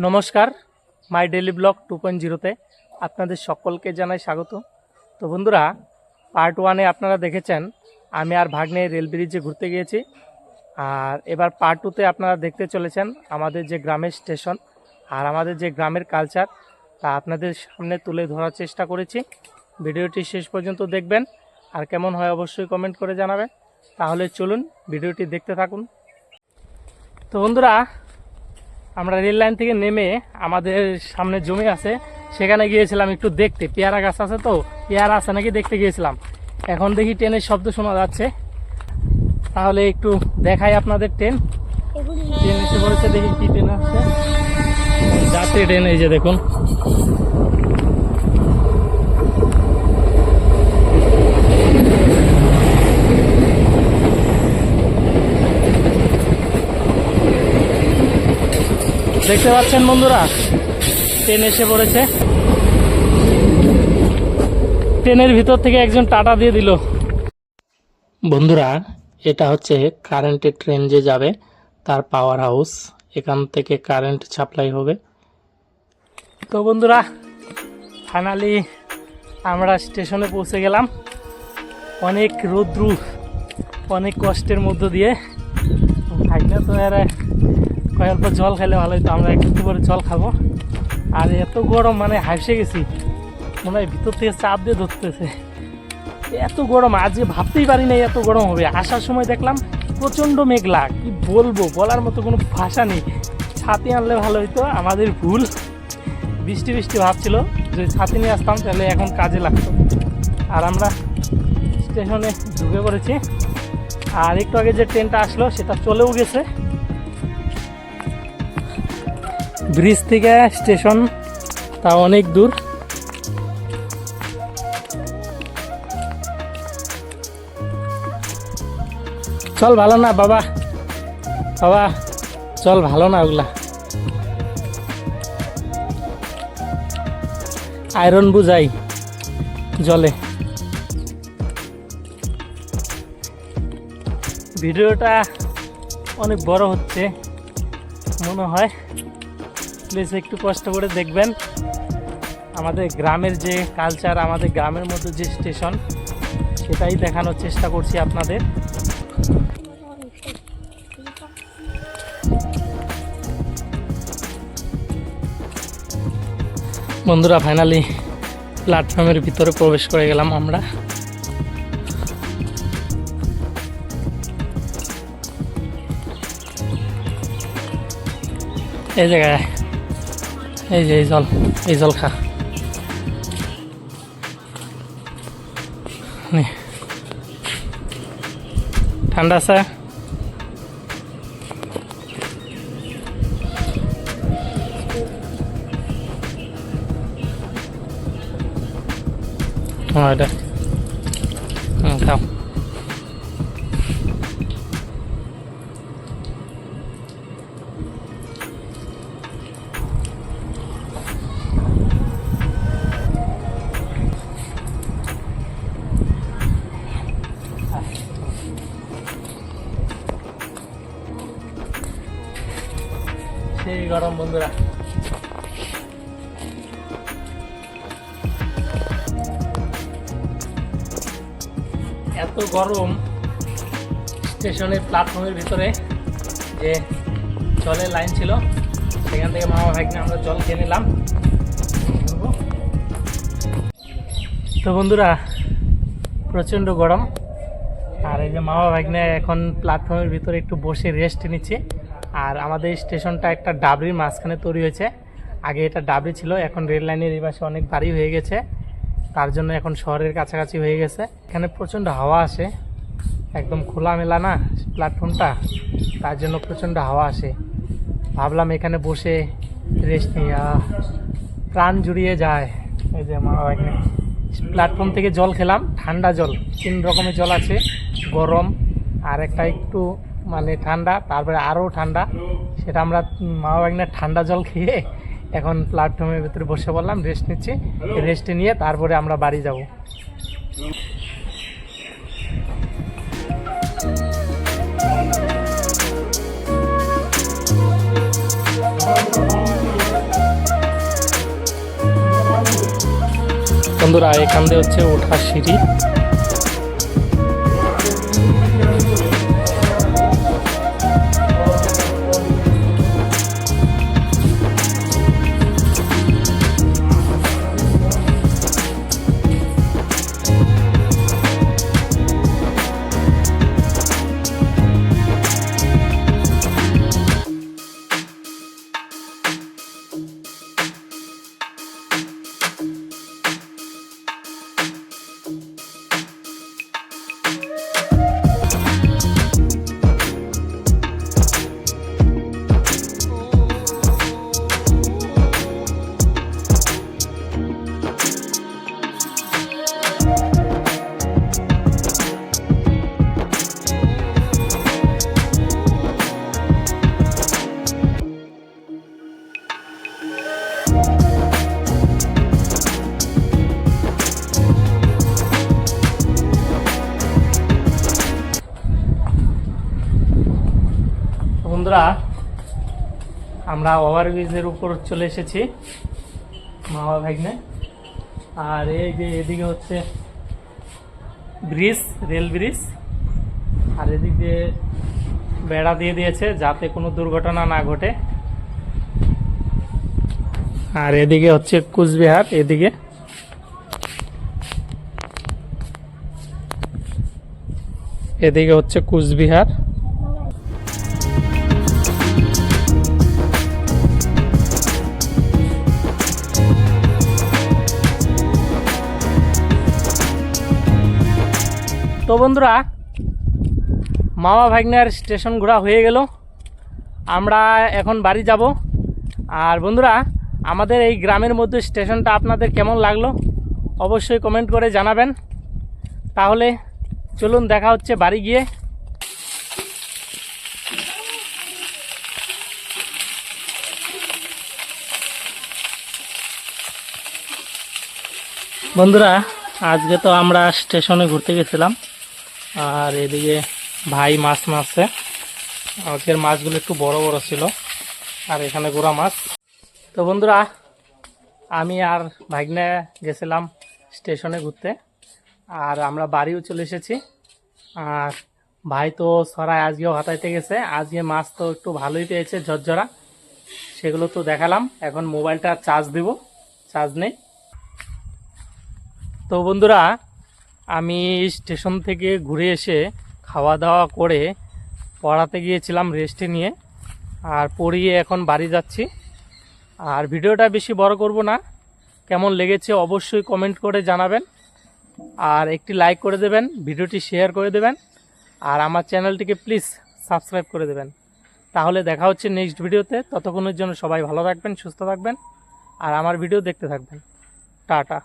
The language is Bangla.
নমস্কার, মাই ডেইলি ব্লগ 2.0-তে আপনাদের সকলকে জানাই স্বাগত। তো বন্ধুরা, পার্ট 1-এ আপনারা দেখেছেন আমি আর ভাগ্নে রেল ব্রিজে ঘুরতে গিয়েছি। আর এবার পার্ট 2-তে আপনারা দেখতে চলেছেন আমাদের যে গ্রামের স্টেশন আর আমাদের যে গ্রামের কালচার, তা আপনাদের সামনে তুলে ধরার চেষ্টা করেছি। ভিডিওটি শেষ পর্যন্ত দেখবেন, আর কেমন হয় অবশ্যই কমেন্ট করে জানাবেন। তাহলে চলুন ভিডিওটি দেখতে থাকুন। তো বন্ধুরা, আমরা রেল লাইন থেকে নেমে আমাদের সামনে জমি আছে, সেখানে গিয়েছিলাম একটু দেখতে। পেয়ারা গাছ আছে, তো পেয়ারা আছে নাকি দেখতে গিয়েছিলাম। এখন দেখি ট্রেনের শব্দ শোনা যাচ্ছে, তাহলে একটু দেখাই আপনাদের। ট্রেন এসে পড়েছে, দেখি কি ট্রেন আসছে। যাত্রী ট্রেন, এই যে দেখুন। দেখতে পাচ্ছেন বন্ধুরা, ট্রেন এসে পড়েছে। ট্রেনের ভিতর থেকে একজন টাটা দিয়ে দিল। বন্ধুরা, এটা হচ্ছে কারেন্টের ট্রেন যে যাবে তার পাওয়ার হাউস। এখান থেকে কারেন্ট সাপ্লাই হবে। তো বন্ধুরা, ফাইনালি আমরা স্টেশনে পৌঁছে গেলাম। অনেক রৌদ্র, অনেক কষ্টের মধ্য দিয়ে। ভাইনা তো আর অল্প জল খাইলে ভালো হতো, আমরা একটু করে জল খাবো। আর এত গরম, মানে হাসে গেছি, মনে হয় ভিতর থেকে চাপ দিয়ে ধরতেছে। এত গরম আজকে ভাবতেই পারি না এত গরম হবে। আসার সময় দেখলাম প্রচণ্ড মেঘলা, কি বলবো, বলার মতো কোনো ভাষা নেই। ছাতি আনলে ভালো হতো, আমাদের ভুল। বৃষ্টি বৃষ্টি ভাবছিল, যদি ছাতি নিয়ে আসতাম তাহলে এখন কাজে লাগতো। আর আমরা স্টেশনে ঢুকে পড়েছি। আর একটু আগে যে ট্রেনটা আসলো সেটা চলেও গেছে। ব্রিজ থেকে স্টেশন তা অনেক দূর। চল ভালো না বাবা, বাবা চল ভালো না, ওগুলা আয়রন বুঝাই জলে। ভিডিওটা অনেক বড় হচ্ছে মনে হয়, প্লিজ একটু কষ্ট করে দেখবেন। আমাদের গ্রামের যে কালচার, আমাদের গ্রামের মধ্যে যে স্টেশন, সেটাই দেখানোর চেষ্টা করছি আপনাদের। বন্ধুরা, ফাইনালি প্ল্যাটফর্মের ভিতরে প্রবেশ করে গেলাম আমরা। এই জায়গায় এই যে এই জল খা। ঠান্ডা আছে? এটা খাও। সেই গরম বন্ধুরা, এত গরম। স্টেশনের প্ল্যাটফর্মের ভিতরে যে জলের লাইন ছিল, সেখান থেকে মামা ভাগ্নে আমরা জল খেয়ে নিলাম। তো বন্ধুরা, প্রচণ্ড গরম। আর এই যে মামা ভাগ্নে এখন প্ল্যাটফর্মের ভিতরে একটু বসে রেস্ট নিচ্ছে। আর আমাদের স্টেশনটা একটা ডাবরির মাঝখানে তৈরি হয়েছে। আগে এটা ডাবরি ছিল, এখন রেল লাইনের এই পাশে অনেক বাড়ি হয়ে গেছে, তার জন্য এখন শহরের কাছাকাছি হয়ে গেছে। এখানে প্রচণ্ড হাওয়া আসে, একদম খোলামেলা না প্ল্যাটফর্মটা, তার জন্য প্রচণ্ড হাওয়া আসে। ভাবলাম এখানে বসে রেস্ট নিই, প্রাণ জুড়িয়ে যায়। এই যে মা এখানে প্ল্যাটফর্ম থেকে জল খেলাম, ঠান্ডা জল। 3 রকমের জল আছে, গরম আর একটা একটু মানে ঠান্ডা, তারপরে আরও ঠান্ডা। সেটা আমরা মা বাগনার ঠান্ডা জল খেয়ে এখন প্ল্যাটফর্মের ভিতরে বসে পড়লাম, রেস্ট নিচ্ছি। রেস্ট নিয়ে তারপরে আমরা বাড়ি যাব। বন্ধুরা এখান দিয়ে হচ্ছে ওঠার সিঁড়ি। বন্ধুরা আমরা ওভারব্রিজের উপর চলে এসেছি মামা ভাগ্নে। আর এই যে এদিকে হচ্ছে ব্রিজ, রেল ব্রিজ, আর এদিক দিয়ে বেড়া দিয়ে দিয়েছে যাতে কোনো দুর্ঘটনা না ঘটে। আর এদিকে হচ্ছে কুচবিহার, এদিকে হচ্ছে কুচবিহার। তো বন্ধুরা মামা ভাগ্নের স্টেশন ঘোরা হয়ে গেল, আমরা এখন বাড়ি যাব। আর বন্ধুরা আমাদের এই গ্রামের মধ্যে স্টেশনটা আপনাদের কেমন লাগলো অবশ্যই কমেন্ট করে জানাবেন। তাহলে চলুন দেখা হচ্ছে বাড়ি গিয়ে। বন্ধুরা আজকে তো আমরা স্টেশনে ঘুরতে গেছিলাম, আর এদিকে ভাই মাছ মারছে। আজকের মাছগুলো একটু বড় বড় ছিল, আর এখানে গোড়া মাছ। তো বন্ধুরা আমি আর ভাগ্নে গেছিলাম স্টেশনে ঘুরতে, আর আমরা বাড়িও চলে এসেছি। আর ভাই তো সরাই আজকেও হাতাইতে গেছে, আজকে মাছ তো একটু ভালোই পেয়েছে ঝরঝরা, সেগুলো তো দেখালাম। এখন মোবাইলটা চার্জ দেব, চার্জ নেই। তো বন্ধুরা আমি স্টেশন থেকে ঘুরে এসে খাওয়া দাওয়া করে পড়াতে গিয়েছিলাম রেস্টে নিয়ে, আর পড়িয়ে এখন বাড়ি যাচ্ছি। আর ভিডিওটা বেশি বড় করব না, কেমন লেগেছে অবশ্যই কমেন্ট করে জানাবেন, আর একটি লাইক করে দেবেন, ভিডিওটি শেয়ার করে দেবেন, আর আমার চ্যানেলটিকে প্লিজ সাবস্ক্রাইব করে দেবেন। তাহলে দেখা হচ্ছে নেক্সট ভিডিওতে। ততক্ষণের জন্য সবাই ভালো থাকবেন, সুস্থ থাকবেন, আর আমার ভিডিও দেখতে থাকবেন। টাটা।